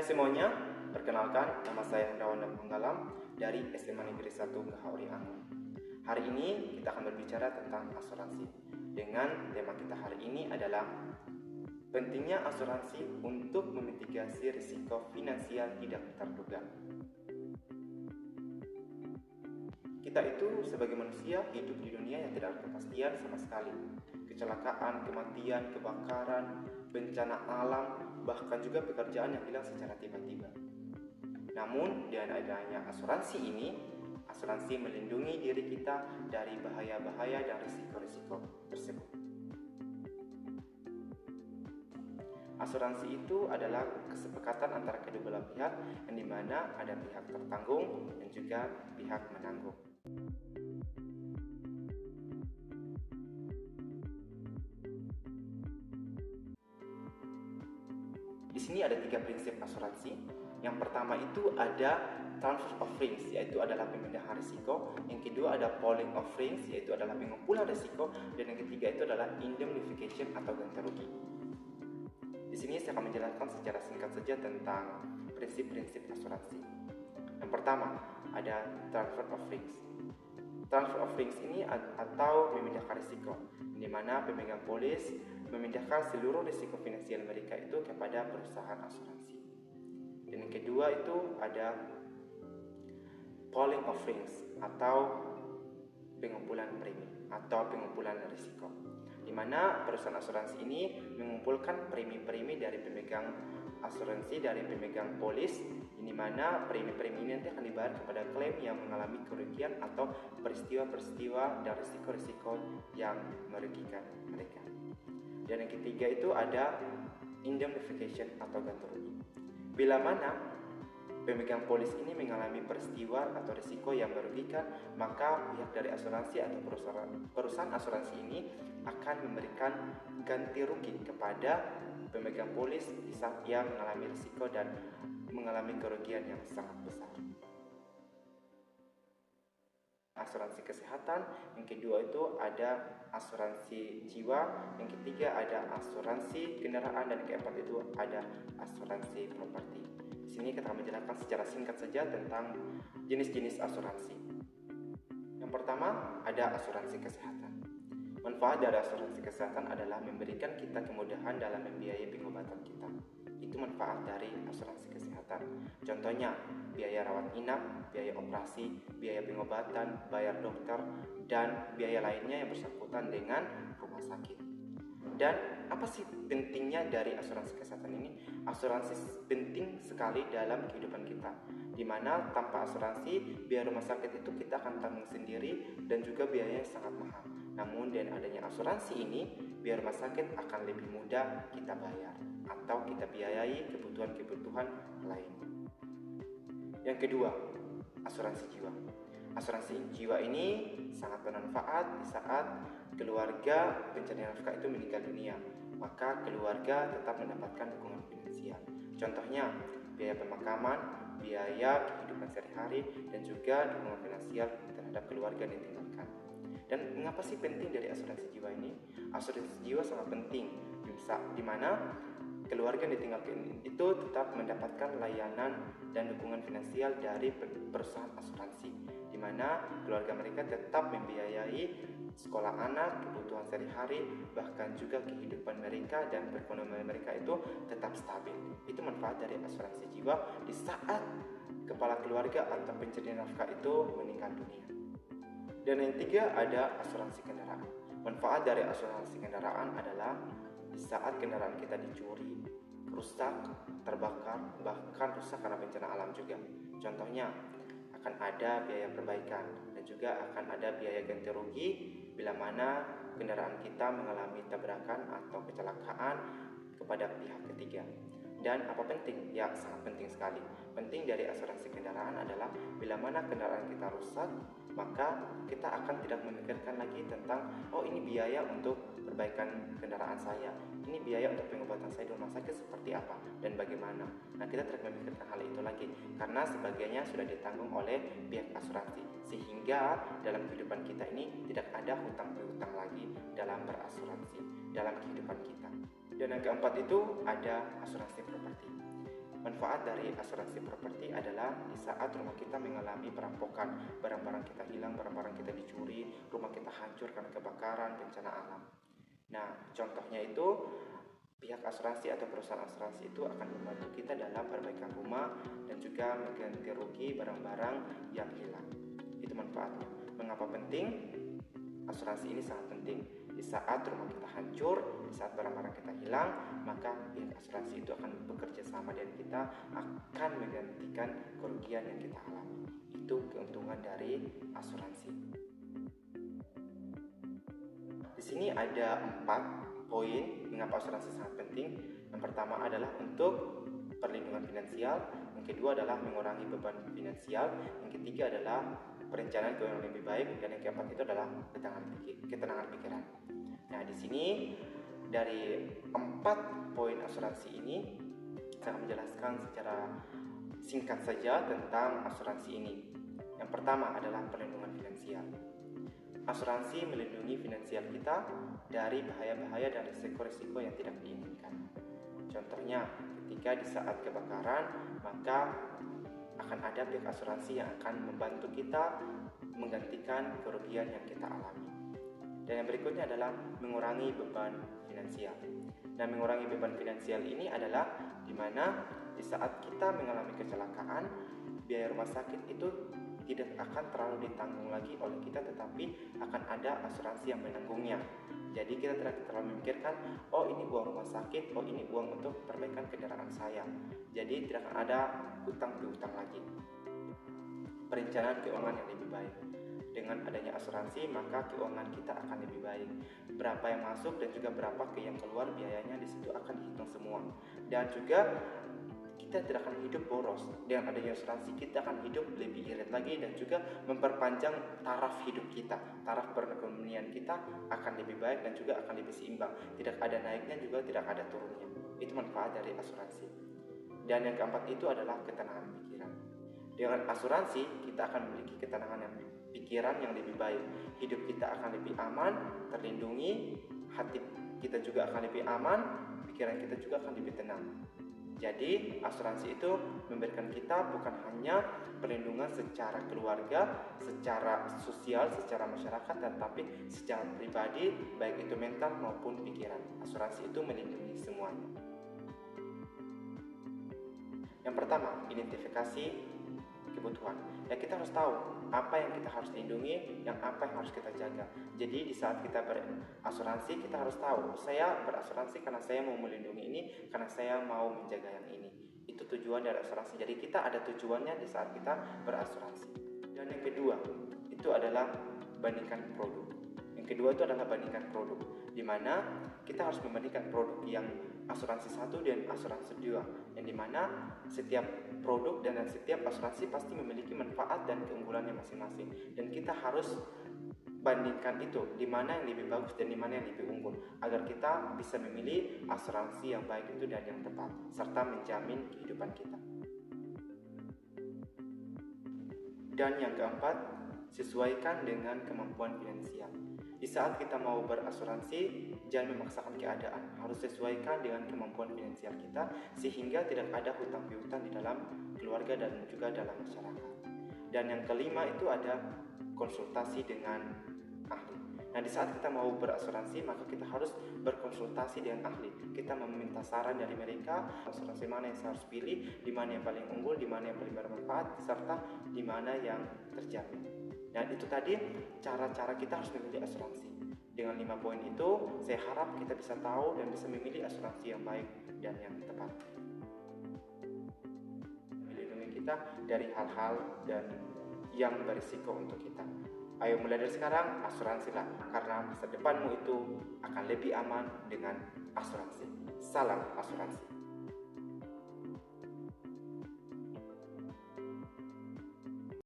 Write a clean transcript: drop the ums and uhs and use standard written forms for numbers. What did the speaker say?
Hai semuanya, perkenalkan nama saya Hendrawan Manggalam dari SMA Negeri 1 Gahauri Angon. Hari ini kita akan berbicara tentang asuransi. Dengan tema kita hari ini adalah pentingnya asuransi untuk memitigasi risiko finansial tidak terduga. Kita itu sebagai manusia hidup di dunia yang tidak ada kepastian sama sekali. Kecelakaan, kematian, kebakaran, bencana alam, bahkan juga pekerjaan yang hilang secara tiba-tiba. Namun dengan adanya asuransi ini, asuransi melindungi diri kita dari bahaya-bahaya dan risiko-risiko tersebut. Asuransi itu adalah kesepakatan antara kedua belah pihak yang dimana ada pihak tertanggung dan juga pihak menanggung. Di sini ada 3 prinsip asuransi. Yang pertama itu ada transfer of risk, yaitu adalah pemindahan risiko. Yang kedua ada pooling of risk, yaitu adalah pengumpulan risiko. Dan yang ketiga itu adalah indemnification atau ganti rugi. Di sini saya akan menjelaskan secara singkat saja tentang prinsip-prinsip asuransi. Yang pertama ada transfer of risk. Transfer of risk ini atau memindahkan risiko, di mana pemegang polis memindahkan seluruh risiko finansial mereka itu kepada perusahaan asuransi. Dan yang kedua itu ada pooling of risk atau pengumpulan premi atau pengumpulan risiko, di mana perusahaan asuransi ini mengumpulkan premi-premi dari pemegang asuransi, dari pemegang polis, di mana premi-premi ini nanti akan dibayar kepada klaim yang mengalami kerugian atau peristiwa-peristiwa dan risiko-risiko yang merugikan mereka. Dan yang ketiga itu ada indemnification atau ganti rugi. Bila mana pemegang polis ini mengalami peristiwa atau risiko yang merugikan, maka pihak dari asuransi atau perusahaan asuransi ini akan memberikan ganti rugi kepada pemegang polis di saat ia mengalami risiko dan mengalami kerugian yang sangat besar. Asuransi kesehatan, yang kedua itu ada asuransi jiwa, yang ketiga ada asuransi kendaraan, dan yang keempat itu ada asuransi properti. Di sini kita akan menjelaskan secara singkat saja tentang jenis-jenis asuransi. Yang pertama ada asuransi kesehatan. Manfaat dari asuransi kesehatan adalah memberikan kita kemudahan dalam membiayai pengobatan kita. Itu manfaat dari asuransi kesehatan. Contohnya, biaya rawat inap, biaya operasi, biaya pengobatan, bayar dokter, dan biaya lainnya yang bersangkutan dengan rumah sakit. Dan apa sih pentingnya dari asuransi kesehatan ini? Asuransi penting sekali dalam kehidupan kita, di mana tanpa asuransi biaya rumah sakit itu kita akan tanggung sendiri dan juga biayanya sangat mahal. Namun dengan adanya asuransi ini, biaya rumah sakit akan lebih mudah kita bayar atau kita biayai kebutuhan-kebutuhan lain. Yang kedua, asuransi jiwa. Asuransi jiwa ini sangat bermanfaat di saat keluarga pencari nafkah itu meninggal dunia, maka keluarga tetap mendapatkan dukungan finansial. Contohnya, biaya pemakaman, biaya kehidupan sehari-hari, dan juga dukungan finansial terhadap keluarga yang ditinggalkan. Dan mengapa sih penting dari asuransi jiwa ini? Asuransi jiwa sangat penting, di mana keluarga yang ditinggalkan itu tetap mendapatkan layanan dan dukungan finansial dari perusahaan asuransi, di mana keluarga mereka tetap membiayai sekolah anak, kebutuhan sehari-hari, bahkan juga kehidupan mereka dan perekonomian mereka itu tetap stabil. Itu manfaat dari asuransi jiwa di saat kepala keluarga atau pencari nafkah itu meninggal dunia. Dan yang ketiga ada asuransi kendaraan. Manfaat dari asuransi kendaraan adalah di saat kendaraan kita dicuri, rusak, terbakar, bahkan rusak karena bencana alam juga. Contohnya, akan ada biaya perbaikan dan juga akan ada biaya ganti rugi bila mana kendaraan kita mengalami tabrakan atau kecelakaan kepada pihak ketiga. Dan apa penting? Ya, sangat penting sekali. Penting dari asuransi kendaraan adalah bila mana kendaraan kita rusak, maka kita akan tidak memikirkan lagi tentang ini biaya untuk perbaikan kendaraan saya, ini biaya untuk pengobatan saya di rumah sakit seperti apa dan bagaimana. Nah, kita tidak memikirkan hal itu lagi karena sebagainya sudah ditanggung oleh pihak asuransi, sehingga dalam kehidupan kita ini tidak ada hutang-piutang lagi dalam berasuransi dalam kehidupan kita. Dan yang keempat itu ada asuransi properti. Manfaat dari asuransi properti adalah di saat rumah kita mengalami perampokan, barang-barang kita hilang, barang-barang kita dicuri, rumah kita hancur karena kebakaran, bencana alam. Nah, contohnya itu pihak asuransi atau perusahaan asuransi itu akan membantu kita dalam perbaikan rumah dan juga mengganti rugi barang-barang yang hilang. Itu manfaatnya. Mengapa penting? Asuransi ini sangat penting. Di saat rumah kita hancur, di saat barang-barang kita hilang, maka pihak asuransi itu akan bekerja sama dan kita akan menggantikan kerugian yang kita alami. Itu keuntungan dari asuransi. Di sini ada 4 poin mengapa asuransi sangat penting. Yang pertama adalah untuk perlindungan finansial, yang kedua adalah mengurangi beban finansial, yang ketiga adalah perencanaan keuangan lebih baik, dan yang keempat itu adalah ketenangan pikiran. Nah, di sini dari 4 poin asuransi ini saya akan menjelaskan secara singkat saja tentang asuransi ini. Yang pertama adalah perlindungan finansial. Asuransi melindungi finansial kita dari bahaya-bahaya dan risiko-risiko yang tidak diinginkan. Contohnya, ketika di saat kebakaran, maka akan ada pihak asuransi yang akan membantu kita menggantikan kerugian yang kita alami. Dan yang berikutnya adalah mengurangi beban finansial. Dan mengurangi beban finansial ini adalah di mana di saat kita mengalami kecelakaan, biaya rumah sakit itu tidak akan terlalu ditanggung lagi oleh kita, tetapi akan ada asuransi yang menanggungnya. Jadi kita tidak terlalu memikirkan, oh ini uang rumah sakit, oh ini uang untuk perbaikan kendaraan saya. Jadi tidak akan ada hutang piutang lagi. Perencanaan keuangan yang lebih baik. Dengan adanya asuransi, maka keuangan kita akan lebih baik. Berapa yang masuk dan juga berapa yang keluar, biayanya di situ akan dihitung semua. Dan juga kita tidak akan hidup boros. Dengan adanya asuransi, kita akan hidup lebih irit lagi dan juga memperpanjang taraf hidup kita. Taraf perekonomian kita akan lebih baik dan juga akan lebih seimbang. Tidak ada naiknya juga tidak ada turunnya. Itu manfaat dari asuransi. Dan yang keempat itu adalah ketenangan pikiran. Dengan asuransi, kita akan memiliki ketenangan pikiran yang lebih baik. Hidup kita akan lebih aman, terlindungi, hati kita juga akan lebih aman, pikiran kita juga akan lebih tenang. Jadi asuransi itu memberikan kita bukan hanya perlindungan secara keluarga, secara sosial, secara masyarakat, tetapi secara pribadi, baik itu mental maupun pikiran. Asuransi itu melindungi semuanya. Yang pertama, identifikasi kebutuhan. Ya, kita harus tahu apa yang kita harus lindungi, yang apa yang harus kita jaga. Jadi di saat kita berasuransi, kita harus tahu, saya berasuransi karena saya mau melindungi ini, karena saya mau menjaga yang ini. Itu tujuan dari asuransi. Jadi kita ada tujuannya di saat kita berasuransi. Dan yang kedua, itu adalah bandingkan produk. Yang kedua itu adalah bandingkan produk, di mana kita harus membandingkan produk yang asuransi 1 dan asuransi 2, yang dimana setiap produk dan setiap asuransi pasti memiliki manfaat dan keunggulannya masing-masing, dan kita harus bandingkan itu, di mana yang lebih bagus dan di mana yang lebih unggul, agar kita bisa memilih asuransi yang baik itu dan yang tepat, serta menjamin kehidupan kita. Dan yang keempat, sesuaikan dengan kemampuan finansial. Di saat kita mau berasuransi, jangan memaksakan keadaan, harus sesuaikan dengan kemampuan finansial kita, sehingga tidak ada hutang piutang di dalam keluarga dan juga dalam masyarakat. Dan yang kelima itu ada konsultasi dengan ahli. Nah, di saat kita mau berasuransi, maka kita harus berkonsultasi dengan ahli. Kita meminta saran dari mereka, asuransi mana yang saya harus pilih, di mana yang paling unggul, di mana yang paling bermanfaat, serta di mana yang terjamin. Dan itu tadi cara-cara kita harus memilih asuransi. Dengan 5 poin itu, saya harap kita bisa tahu dan bisa memilih asuransi yang baik dan yang tepat, melindungi kita dari hal-hal dan yang berisiko untuk kita. Ayo mulai dari sekarang, asuransilah, karena masa depanmu itu akan lebih aman dengan asuransi. Salam asuransi.